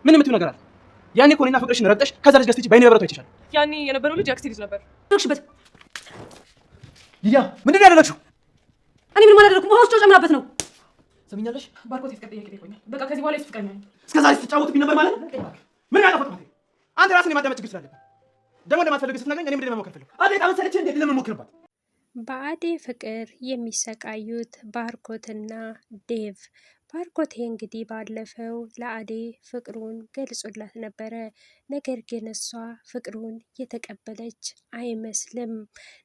ምን የምትይው ነገር አለ? ያኔ እኮ እኔና ፍቅርሽን ረግጠሽ ከዛ ልጅ ገዝተሽ በእኔ በብረቱ አይተሻል። ያኔ የነበረው ልጅ የአክስቴ ልጅ ነበር። ረክሽበት ሊዲያ፣ ምንድን ነው ያደረግሽው? እኔ ምንም አላደረኩም። ውሃ ውስጥ ጨምራበት ነው። ሰምኛለሽ? ባርኮት የፍቅር ጥያቄ ጠይቆኛል። በቃ ከዚህ በኋላ የሱ ፍቅረኛ ነኝ። እስከዛሬ ስትጫወትብኝ ነበር ማለት ነው። ምን ያጠፋት ማለት አንተ ራስን የማዳመጥ ችግር ስላለብህ ደግሞ እንደማትፈልግ ስትነግረኝ እኔ ምንድን ነው መሞከር ፈልግ አቤት አመሰለች እንዴ ለመሞከርባት በአደይ ፍቅር የሚሰቃዩት ባርኮትና ዴቭ። ባርኮቴ እንግዲህ ባለፈው ለአደይ ፍቅሩን ገልጾላት ነበረ። ነገር ግን እሷ ፍቅሩን የተቀበለች አይመስልም።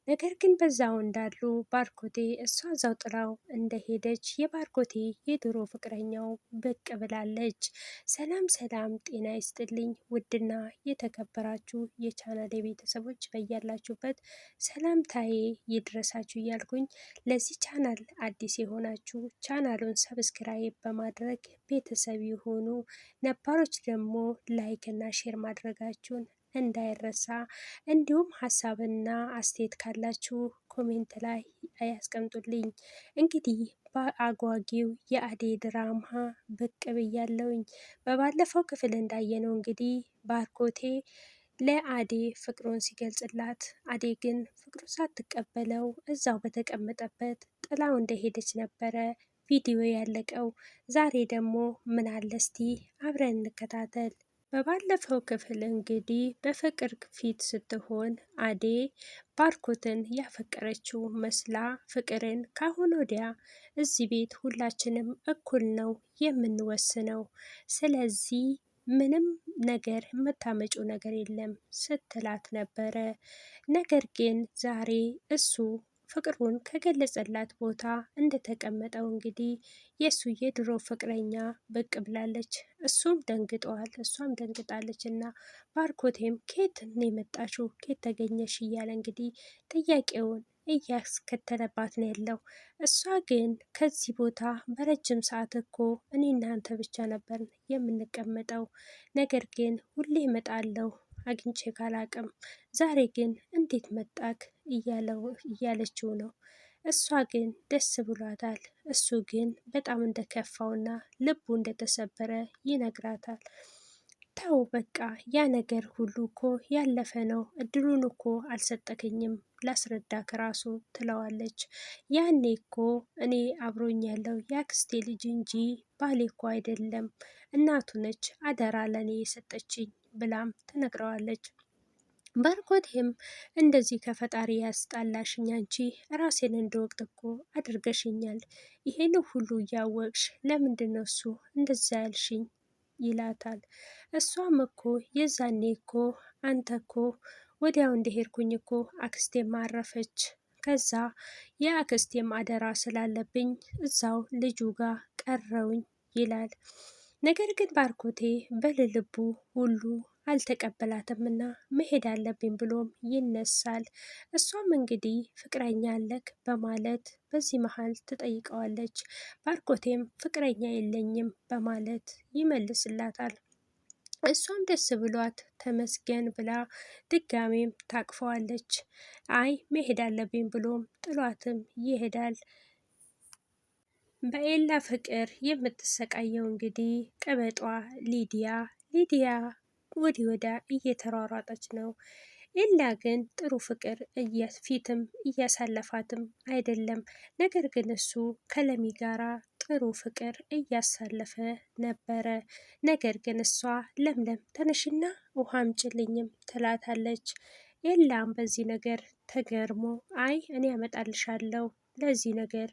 ነገር ግን በዛው እንዳሉ ባርኮቴ እሷ እዛው ጥላው እንደሄደች የባርኮቴ የድሮ ፍቅረኛው ብቅ ብላለች። ሰላም ሰላም፣ ጤና ይስጥልኝ ውድና የተከበራችሁ የቻናሌ ቤተሰቦች በያላችሁበት ሰላምታዬ ይድረሳችሁ እያልኩኝ ለዚህ ቻናል አዲስ የሆናችሁ ቻናሉን ሰብስክራይብ በማድረግ ቤተሰብ የሆኑ ነባሮች ደግሞ ላይክ እና ሼር ማድረጋችሁን እንዳይረሳ። እንዲሁም ሀሳብና አስተያየት ካላችሁ ኮሜንት ላይ ያስቀምጡልኝ። እንግዲህ በአጓጊው የአደይ ድራማ ብቅ ብያለሁኝ። በባለፈው ክፍል እንዳየነው እንግዲህ ባርኮቴ ለአደይ ፍቅሩን ሲገልጽላት አደይ ግን ፍቅሩን ሳትቀበለው እዛው በተቀመጠበት ጥላው እንደሄደች ነበረ ቪዲዮ ያለቀው። ዛሬ ደግሞ ምን አለ እስቲ አብረን እንከታተል። በባለፈው ክፍል እንግዲህ በፍቅር ፊት ስትሆን አደይ ባርኮትን ያፈቀረችው መስላ ፍቅርን ካሁን ወዲያ እዚህ ቤት ሁላችንም እኩል ነው የምንወስነው፣ ስለዚህ ምንም ነገር የምታመጪው ነገር የለም ስትላት ነበረ። ነገር ግን ዛሬ እሱ ፍቅሩን ከገለጸላት ቦታ እንደተቀመጠው እንግዲህ የእሱ የድሮ ፍቅረኛ ብቅ ብላለች። እሱም ደንግጠዋል፣ እሷም ደንግጣለች። እና ባርኮቴም ኬት ነው የመጣችው ኬት ተገኘሽ እያለ እንግዲህ ጥያቄውን እያስከተለባት ነው ያለው። እሷ ግን ከዚህ ቦታ በረጅም ሰዓት እኮ እኔ እናንተ ብቻ ነበር የምንቀመጠው፣ ነገር ግን ሁሌ እመጣለሁ አግኝቼ ካላቅም፣ ዛሬ ግን እንዴት መጣክ እያለችው ነው። እሷ ግን ደስ ብሏታል። እሱ ግን በጣም እንደከፋውና ልቡ እንደተሰበረ ይነግራታል። ተው በቃ ያ ነገር ሁሉ እኮ ያለፈ ነው፣ እድሉን እኮ አልሰጠከኝም ላስረዳ ከራሱ ትለዋለች። ያኔ እኮ እኔ አብሮኝ ያለው የአክስቴ ልጅ እንጂ ባሌ እኮ አይደለም፣ እናቱ ነች አደራ ለእኔ የሰጠችኝ ብላም ትነግረዋለች። ባርኮቴም እንደዚህ ከፈጣሪ ያስጣላሽኝ አንቺ ራሴን እንደወቅት እኮ አድርገሽኛል፣ ይሄን ሁሉ እያወቅሽ ለምንድን ነው እሱ እንደዛ ያልሽኝ ይላታል። እሷም እኮ የዛኔ እኮ አንተ እኮ ወዲያው እንደሄድኩኝ እኮ አክስቴም አረፈች፣ ከዛ የአክስቴም አደራ ስላለብኝ እዛው ልጁ ጋር ቀረውኝ ይላል። ነገር ግን ባርኮቴ በልልቡ ሁሉ አልተቀበላትምና መሄድ አለብኝ ብሎም ይነሳል። እሷም እንግዲህ ፍቅረኛ አለክ በማለት በዚህ መሀል ትጠይቀዋለች። ባርኮቴም ፍቅረኛ የለኝም በማለት ይመልስላታል። እሷም ደስ ብሏት ተመስገን ብላ ድጋሜም ታቅፈዋለች። አይ መሄድ አለብኝ ብሎም ጥሏትም ይሄዳል። በኤላ ፍቅር የምትሰቃየው እንግዲህ ቅበጧ ሊዲያ ወዲህ ወዳ እየተሯሯጠች ነው። ኤላ ግን ጥሩ ፍቅር ፊትም እያሳለፋትም አይደለም። ነገር ግን እሱ ከለሚ ጋራ ጥሩ ፍቅር እያሳለፈ ነበረ። ነገር ግን እሷ ለምለም ተነሽና ውሃ አምጪልኝም ትላታለች። ኤላም በዚህ ነገር ተገርሞ አይ እኔ ያመጣልሻለሁ ለዚህ ነገር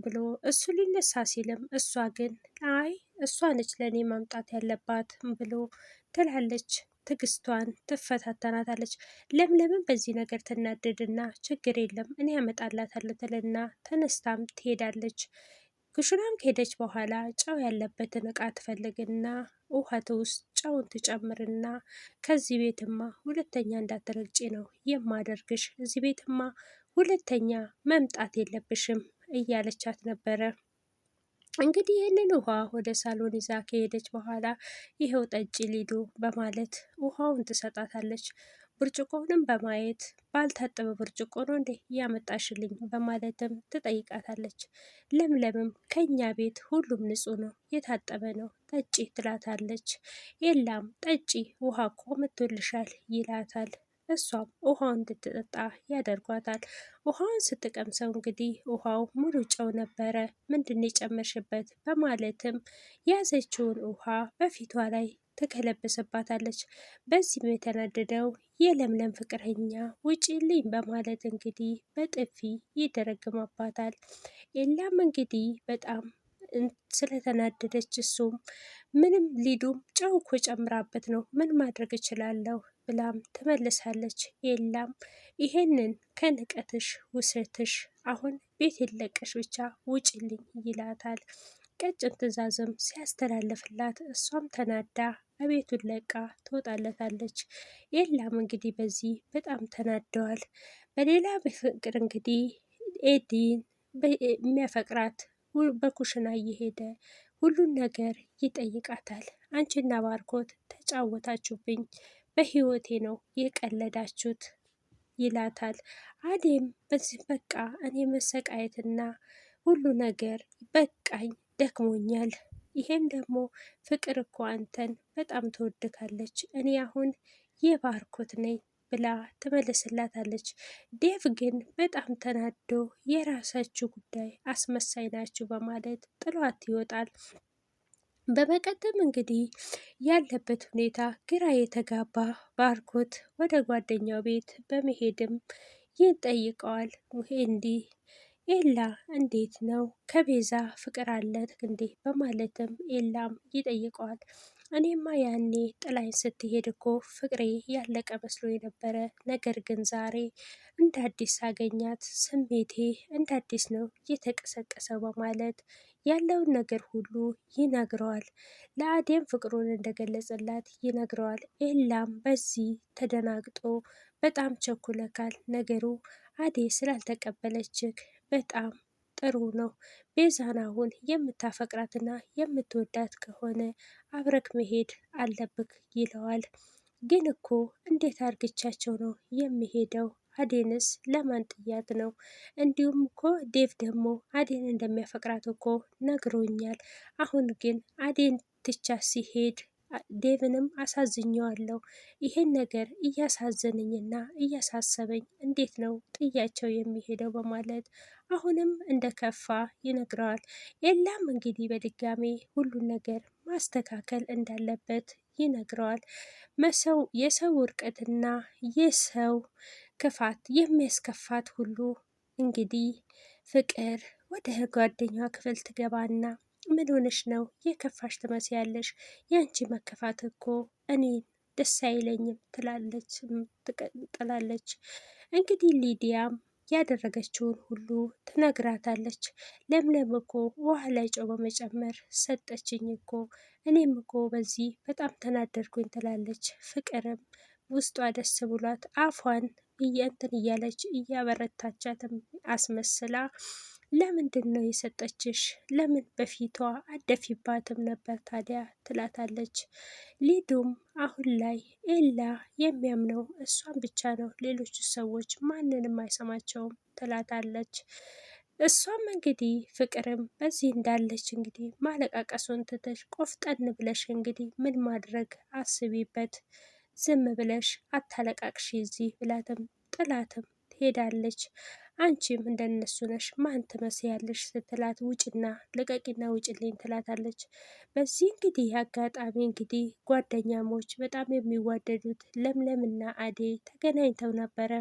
ብሎ እሱ ሊነሳ ሲልም እሷ ግን አይ እሷ ነች ለእኔ ማምጣት ያለባት ብሎ ትላለች። ትግስቷን ትፈታተናታለች። ለምለምን በዚህ ነገር ትናደድና ችግር የለም እኔ ያመጣላታለሁ ትልና ተነስታም ትሄዳለች። ኩሽናም ከሄደች በኋላ ጨው ያለበትን እቃ ትፈልግና ውሃት ውስጥ ጨውን ትጨምርና ከዚህ ቤትማ ሁለተኛ እንዳትረግጪ ነው የማደርግሽ፣ እዚህ ቤትማ ሁለተኛ መምጣት የለብሽም እያለቻት ነበረ። እንግዲህ ይህንን ውሃ ወደ ሳሎን ይዛ ከሄደች በኋላ ይኸው ጠጪ ሊዱ በማለት ውሃውን ትሰጣታለች። ብርጭቆውንም በማየት ባልታጠበ ብርጭቆ ነው እንዴ ያመጣሽልኝ በማለትም ትጠይቃታለች። ለምለምም ከኛ ቤት ሁሉም ንጹህ ነው፣ የታጠበ ነው፣ ጠጪ ትላታለች። ኤላም ጠጪ ውሃ እኮ መቶልሻል ይላታል። እሷም ውሃውን እንድትጠጣ ያደርጓታል። ውሃውን ስትቀምሰው እንግዲህ ውሃው ሙሉ ጨው ነበረ። ምንድን የጨመርሽበት በማለትም የያዘችውን ውሃ በፊቷ ላይ ትከለብስባታለች። በዚህም የተናደደው የለምለም ፍቅረኛ ውጪልኝ በማለት እንግዲህ በጥፊ ይደረግማባታል። ኤላም እንግዲህ በጣም ስለተናደደች እሱም ምንም ሊዱም ጨው እኮ ጨምራበት ነው ምን ማድረግ እችላለሁ ብላም ትመልሳለች። ኤላም ይሄንን ከንቀትሽ ውሰትሽ አሁን ቤት የለቀሽ ብቻ ውጪልኝ ይላታል። ቀጭን ትዕዛዝም ሲያስተላልፍላት እሷም ተናዳ ቤቱን ለቃ ትወጣለታለች። ኤላም እንግዲህ በዚህ በጣም ተናደዋል። በሌላ በፍቅር እንግዲህ ኤዲን የሚያፈቅራት በኩሽና እየሄደ ሁሉን ነገር ይጠይቃታል። አንቺና ባርኮት ተጫወታችሁብኝ፣ በህይወቴ ነው የቀለዳችሁት ይላታል። አዴም በዚህ በቃ እኔ መሰቃየትና ሁሉ ነገር በቃኝ፣ ደክሞኛል። ይሄም ደግሞ ፍቅር እኮ አንተን በጣም ትወድካለች፣ እኔ አሁን የባርኮት ነኝ ብላ ትመልስላታለች። ዴቭ ግን በጣም ተናዶ የራሳችሁ ጉዳይ አስመሳይ ናችሁ በማለት ጥሏት ይወጣል። በመቀጠም እንግዲህ ያለበት ሁኔታ ግራ የተጋባ ባርኮት ወደ ጓደኛው ቤት በመሄድም ይጠይቀዋል። እንዲህ ኤላ እንዴት ነው ከቤዛ ፍቅር አለት እንዴ በማለትም ኤላም ይጠይቀዋል። እኔማ ያኔ ጥላኝ ስትሄድ እኮ ፍቅሬ ያለቀ መስሎ የነበረ፣ ነገር ግን ዛሬ እንደ አዲስ አገኛት ስሜቴ እንደ አዲስ ነው የተቀሰቀሰው በማለት ያለውን ነገር ሁሉ ይነግረዋል። ለአዴም ፍቅሩን እንደገለጸላት ይነግረዋል። ኤላም በዚህ ተደናግጦ በጣም ቸኩለካል፣ ነገሩ አዴ ስላልተቀበለችህ በጣም ጥሩ ነው። ቤዛን አሁን የምታፈቅራትና የምትወዳት ከሆነ አብረክ መሄድ አለብክ ይለዋል። ግን እኮ እንዴት አርግቻቸው ነው የሚሄደው? አዴንስ ለማን ጥያት ነው? እንዲሁም እኮ ዴቭ ደግሞ አዴን እንደሚያፈቅራት እኮ ነግሮኛል። አሁን ግን አዴን ትቻ ሲሄድ ዴቭንም አሳዝኘዋለሁ። ይሄን ነገር እያሳዘነኝና እያሳሰበኝ እንዴት ነው ጥያቸው የሚሄደው በማለት አሁንም እንደከፋ ይነግረዋል። ኤላም እንግዲህ በድጋሜ ሁሉን ነገር ማስተካከል እንዳለበት ይነግረዋል። የሰው ውድቀትና የሰው ክፋት የሚያስከፋት ሁሉ እንግዲህ ፍቅር ወደ ጓደኛዋ ክፍል ትገባና ምን ሆነሽ ነው የከፋሽ ትመስያለሽ? ያንቺ መከፋት እኮ እኔ ደስ አይለኝም ትላለች። እንግዲህ ሊዲያም ያደረገችውን ሁሉ ትነግራታለች። ለምለም እኮ ውሃ ላይ ጨው በመጨመር ሰጠችኝ እኮ፣ እኔም እኮ በዚህ በጣም ተናደድኩኝ ትላለች። ፍቅርም ውስጧ ደስ ብሏት አፏን እንትን እያለች እያበረታቻትም አስመስላ ለምንድን ነው የሰጠችሽ? ለምን በፊቷ አደፊባትም ነበር ታዲያ ትላታለች። ሊዱም አሁን ላይ ኤላ የሚያምነው እሷን ብቻ ነው፣ ሌሎቹ ሰዎች ማንንም አይሰማቸውም ትላታለች። እሷም እንግዲህ ፍቅርም በዚህ እንዳለች እንግዲህ ማለቃቀሱን ትተሽ ቆፍጠን ብለሽ እንግዲህ ምን ማድረግ አስቢበት፣ ዝም ብለሽ አታለቃቅሽ እዚህ ብላትም ጥላትም ትሄዳለች። አንቺም እንደነሱ ነሽ ማን ትመስያለሽ ስትላት ውጭና ልቀቂና ውጭልኝ ትላታለች። በዚህ እንግዲህ አጋጣሚ እንግዲህ ጓደኛሞች በጣም የሚዋደዱት ለምለምና አዴ ተገናኝተው ነበረ።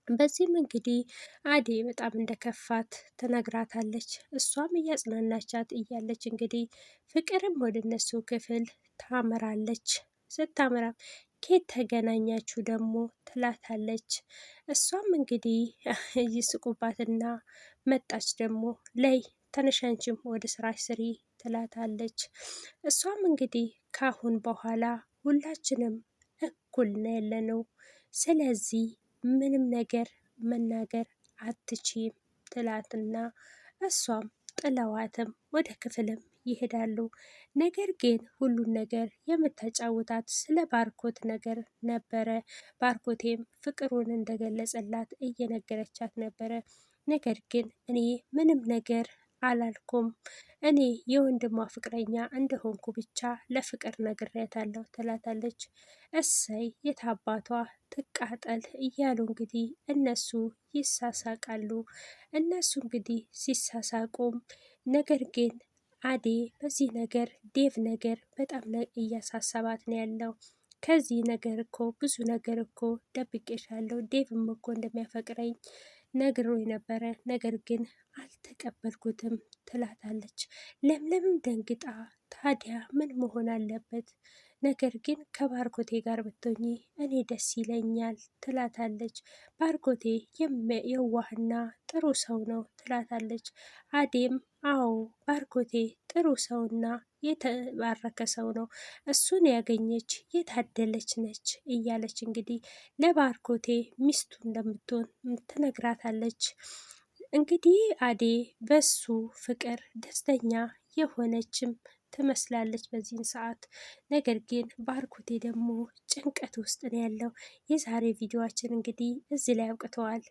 በዚህም እንግዲህ አዴ በጣም እንደከፋት ትነግራታለች። እሷም እያጽናናቻት እያለች እንግዲህ ፍቅርም ወደ እነሱ ክፍል ታመራለች። ስታመራም ኬት ተገናኛችሁ ደግሞ ትላታለች። እሷም እንግዲህ ይስቁባትና መጣች ደግሞ ላይ ተነሻንችም ወደ ስራሽ ስሪ ትላታለች። እሷም እንግዲህ ካሁን በኋላ ሁላችንም እኩል ነው ያለነው፣ ስለዚህ ምንም ነገር መናገር አትችይም ትላትና እሷም ጥለዋትም ወደ ክፍልም ይሄዳሉ። ነገር ግን ሁሉን ነገር የምታጫውታት ስለ ባርኮት ነገር ነበረ። ባርኮቴም ፍቅሩን እንደገለጸላት እየነገረቻት ነበረ። ነገር ግን እኔ ምንም ነገር አላልኩም፣ እኔ የወንድሟ ፍቅረኛ እንደሆንኩ ብቻ ለፍቅር ነግሬያታለሁ ትላታለች። እሰይ የታባቷ ትቃጠል እያሉ እንግዲህ እነሱ ይሳሳቃሉ። እነሱ እንግዲህ ሲሳሳቁም ነገር ግን አዴ በዚህ ነገር ዴቭ ነገር በጣም እያሳሰባት ነው ያለው። ከዚህ ነገር እኮ ብዙ ነገር እኮ ደብቄሻለሁ፣ ዴቭም እኮ እንደሚያፈቅረኝ ነግሮኝ ነበረ፣ ነገር ግን አልተቀበልኩትም ትላታለች። ለምለምም ደንግጣ ታዲያ ምን መሆን አለበት? ነገር ግን ከባርኮቴ ጋር ብትሆኚ እኔ ደስ ይለኛል ትላታለች። ባርኮቴ የዋህና ጥሩ ሰው ነው ትላታለች። አዴም አዎ ባርኮቴ ጥሩ ሰውና የተባረከ ሰው ነው፣ እሱን ያገኘች የታደለች ነች እያለች እንግዲህ ለባርኮቴ ሚስቱ እንደምትሆን ትነግራታለች። እንግዲህ አዴ በሱ ፍቅር ደስተኛ የሆነችም ትመስላለች በዚህን ሰዓት። ነገር ግን ባርኮቴ ደግሞ ጭንቀት ውስጥ ነው ያለው። የዛሬ ቪዲዮአችን እንግዲህ እዚህ ላይ አብቅተዋል።